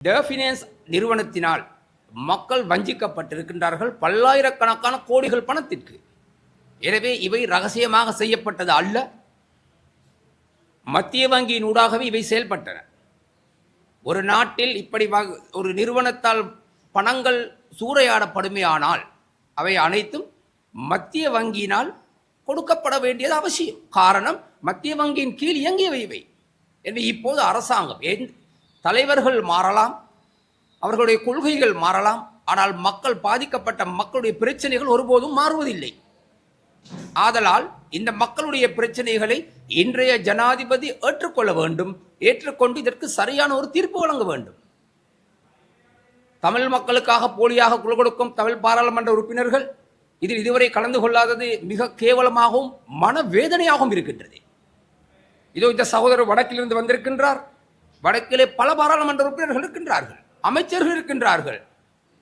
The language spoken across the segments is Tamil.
டெஃபினன்ஸ் நிறுவனத்தினால் மக்கள் வஞ்சிக்கப்பட்டிருக்கின்றார்கள் பல்லாயிரக்கணக்கான கோடிகள் பணத்திற்கு. எனவே இவை ரகசியமாக செய்யப்பட்டது அல்ல, மத்திய வங்கியின் ஊடாகவே இவை செயல்பட்டன. ஒரு நாட்டில் இப்படி ஒரு நிறுவனத்தால் பணங்கள் சூறையாடப்படுமே ஆனால் அவை அனைத்தும் மத்திய வங்கியினால் கொடுக்கப்பட வேண்டியது அவசியம். காரணம், மத்திய வங்கியின் கீழ் இயங்கியவை இவை. எனவே இப்போது அரசாங்கம் தலைவர்கள் மாறலாம், அவர்களுடைய கொள்கைகள் மாறலாம், ஆனால் மக்கள் பாதிக்கப்பட்ட மக்களுடைய பிரச்சனைகள் ஒருபோதும் மாறுவதில்லை. ஆதலால் இந்த மக்களுடைய பிரச்சனைகளை இன்றைய ஜனாதிபதி ஏற்றுக்கொள்ள வேண்டும், ஏற்றுக்கொண்டு இதற்கு சரியான ஒரு தீர்ப்பு வழங்க வேண்டும். தமிழ் மக்களுக்காக போலியாக குரல் கொடுக்கும் தமிழ் பாராளுமன்ற உறுப்பினர்கள் இதில் இதுவரை கலந்து கொள்ளாதது மிக கேவலமாகவும் மனவேதனையாகவும் இருக்கின்றது. இதோ இந்த சகோதரர் வடக்கிலிருந்து வந்திருக்கின்றார். வடக்கிலே பல பாராளுமன்ற உறுப்பினர்கள் இருக்கின்றார்கள், அமைச்சர்கள் இருக்கின்றார்கள்,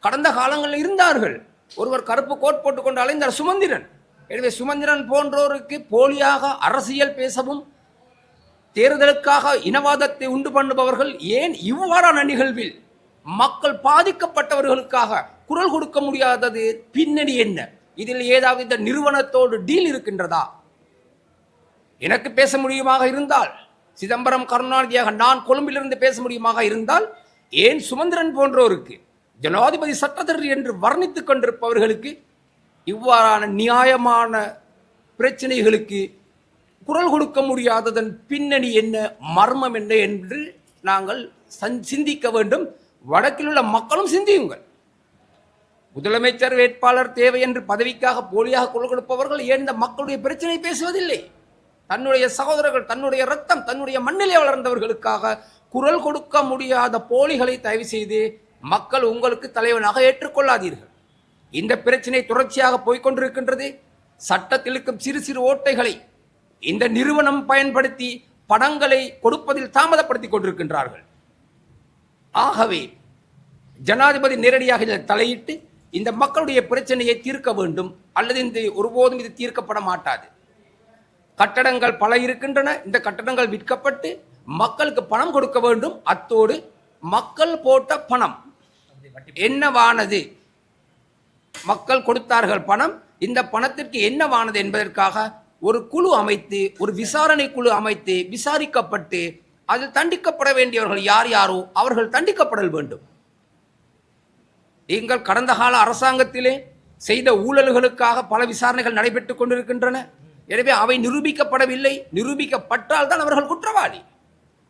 கடந்த காலங்களில் இருந்தார்கள். ஒருவர் கருப்பு கோட் போட்டுக்கொண்டு அலைந்தார், சுமந்திரன். எனவே சுமந்திரன் போன்றோருக்கு போலியாக அரசியல் பேசவும் தேர்தலுக்காக இனவாதத்தை உண்டு பண்ணுபவர்கள் ஏன் இவ்வாறான நிகழ்வில் மக்கள் பாதிக்கப்பட்டவர்களுக்காக குரல் கொடுக்க முடியாதது பின்னணி என்ன? இதில் ஏதாவது இந்த நிறுவனத்தோடு டீல் இருக்கின்றதா? எனக்கு பேச முடியுமாக இருந்தால், சிதம்பரம் கருணாநிதியாக நான் கொழும்பிலிருந்து பேச முடியுமாக இருந்தால், ஏன் சுமந்திரன் போன்றோருக்கு ஜனாதிபதி சட்டத்தரணி என்று வர்ணித்துக் கொண்டிருப்பவர்களுக்கு இவ்வாறான நியாயமான பிரச்சனைகளுக்கு குரல் கொடுக்க முடியாததன் பின்னணி என்ன, மர்மம் என்ன என்று நாங்கள் சிந்திக்க வேண்டும். வடக்கில் உள்ள மக்களும் சிந்தியுங்கள். முதலமைச்சர் வேட்பாளர் தேவை என்று பதவிக்காக போலியாக குரல் கொடுப்பவர்கள் ஏன் இந்த மக்களுடைய பிரச்சனை பேசுவதில்லை? தன்னுடைய சகோதரர்கள், தன்னுடைய ரத்தம், தன்னுடைய மண்ணிலே வளர்ந்தவர்களுக்காக குரல் கொடுக்க முடியாத போலிகளை தயவு செய்து மக்கள் உங்களுக்கு தலைவனாக ஏற்றுக்கொள்ளாதீர்கள். இந்த பிரச்சனை தொடர்ச்சியாக போய்கொண்டிருக்கின்றது. சட்டத்தில் இருக்கும் சிறு சிறு ஓட்டைகளை இந்த நிறுவனம் பயன்படுத்தி பணங்களை கொடுப்பதில் தாமதப்படுத்திக் கொண்டிருக்கின்றார்கள். ஆகவே ஜனாதிபதி நேரடியாக இதில் தலையிட்டு இந்த மக்களுடைய பிரச்சனையை தீர்க்க வேண்டும், அல்லது இந்த ஒருபோதும் இது தீர்க்கப்பட மாட்டாது. கட்டடங்கள் பல இருக்கின்றன, இந்த கட்டடங்கள் விற்கப்பட்டு மக்களுக்கு பணம் கொடுக்க வேண்டும். அத்தோடு மக்கள் போட்ட பணம் என்னவானது, மக்கள் கொடுத்தார்கள் பணம், இந்த பணத்திற்கு என்னவானது என்பதற்காக ஒரு குழு அமைத்து, ஒரு விசாரணை குழு அமைத்து விசாரிக்கப்பட்டு அதில் தண்டிக்கப்பட வேண்டியவர்கள் யார் யாரோ அவர்கள் தண்டிக்கப்படல் வேண்டும். நீங்கள் கடந்த கால அரசாங்கத்திலே செய்த ஊழல்களுக்காக பல விசாரணைகள் நடைபெற்றுக் கொண்டிருக்கின்றன. எனவே அவை நிரூபிக்கப்படவில்லை. நிரூபிக்கப்பட்டால் தான் அவர்கள் குற்றவாளி.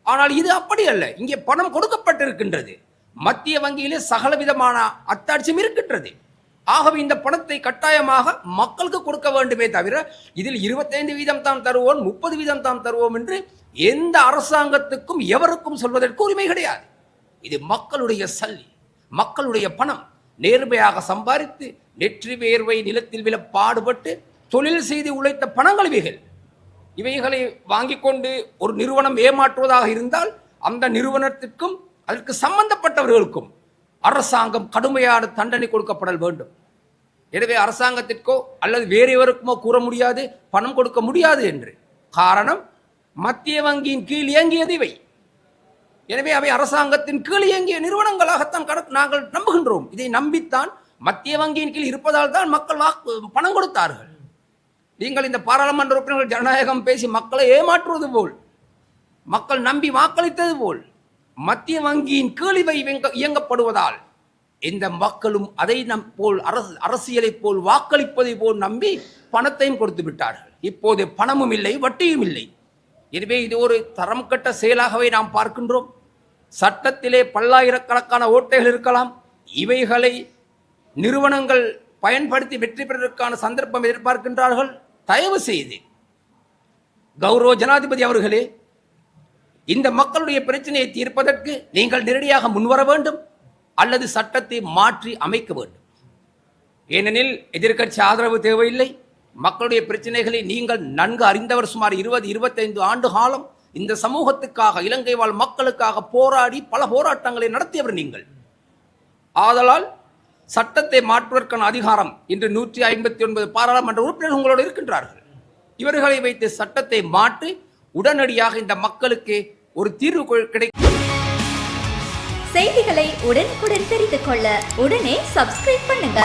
ஆனால் இது அப்படி அல்ல. இங்கே பணம் கொடுக்கப்பட்டிருக்கின்றது. மத்திய வங்கியிலே சகல விதமான அத்தாட்சியும் இருக்கின்றது. ஆகவே இந்த பணத்தை கட்டாயமாக மக்களுக்கு கொடுக்க வேண்டுமே தவிர இதில் 25% தான் தருவோம், 30% தான் தருவோம் என்று எந்த அரசாங்கத்துக்கும் எவருக்கும் சொல்வதற்கு உரிமை கிடையாது. இது மக்களுடைய சல்லி, மக்களுடைய பணம். நேர்மையாக சம்பாதித்து நெற்றி வேர்வை நிலத்தில் விழ பாடுபட்டு தொழில் செய்து உழைத்த பணங்கள் இவைகளை வாங்கிக் கொண்டு ஒரு நிறுவனம் ஏமாற்றுவதாக இருந்தால் அந்த நிறுவனத்திற்கும் அதற்கு சம்பந்தப்பட்டவர்களுக்கும் அரசாங்கம் கடுமையான தண்டனை கொடுக்கப்படல் வேண்டும். எனவே அரசாங்கத்திற்கோ அல்லது வேறு எவருக்குமோ கூற முடியாது பணம் கொடுக்க முடியாது என்று. காரணம், மத்திய வங்கியின் கீழ் இயங்கியது இவை. எனவே அவை அரசாங்கத்தின் கீழ் இயங்கிய நிறுவனங்களாகத்தான் நாங்கள் நம்புகின்றோம். இதை நம்பித்தான் மத்திய வங்கியின் கீழ் இருப்பதால் தான் மக்கள் பணம் கொடுத்தார்கள். நீங்கள் இந்த பாராளுமன்ற உறுப்பினர்கள் ஜனநாயகம் பேசி மக்களை ஏமாற்றுவது போல், மக்கள் நம்பி வாக்களித்தது போல் மத்திய வங்கியின் கீழ் இவை இயங்கப்படுவதால் இந்த மக்களும் அதை போல் அரசியலை போல் வாக்களிப்பதை போல் நம்பி பணத்தையும் கொடுத்து விட்டார்கள். இப்போது பணமும் இல்லை, வட்டியும் இல்லை. எனவே இது ஒரு தரம் கட்ட செயலாகவே நாம் பார்க்கின்றோம். சட்டத்திலே பல்லாயிரக்கணக்கான ஓட்டைகள் இருக்கலாம். இவைகளை நிறுவனங்கள் பயன்படுத்தி வெற்றி பெறுவதற்கான சந்தர்ப்பம் எதிர்பார்க்கின்றார்கள். தயவு செய்து கௌரவ ஜனாதிபதி அவர்களே, இந்த மக்களுடைய பிரச்சனையை தீர்ப்பதற்கு நீங்கள் நேரடியாக முன்வர வேண்டும், அல்லது சட்டத்தை மாற்றி அமைக்க வேண்டும். ஏனெனில் எதிர்க்கட்சி ஆதரவு தேவையில்லை. மக்களுடைய பிரச்சனைகளை நீங்கள் நன்கு அறிந்தவர். சுமார் 20-25 ஆண்டு காலம் இந்த சமூகத்துக்காக, இலங்கை வாழ் மக்களுக்காக போராடி பல போராட்டங்களை நடத்தியவர் நீங்கள். ஆதலால் சட்டத்தை மாற்றுவதற்கான அதிகாரம் இன்று 159 பாராளுமன்ற உறுப்பினர்கள் உங்களோடு இருக்கின்றார்கள். இவர்களை வைத்து சட்டத்தை மாற்றி உடனடியாக இந்த மக்களுக்கு ஒரு தீர்வு கிடைக்கும். செய்திகளை உடனுக்குடன் தெரிந்து கொள்ள உடனே சப்ஸ்கிரைப் பண்ணுங்க.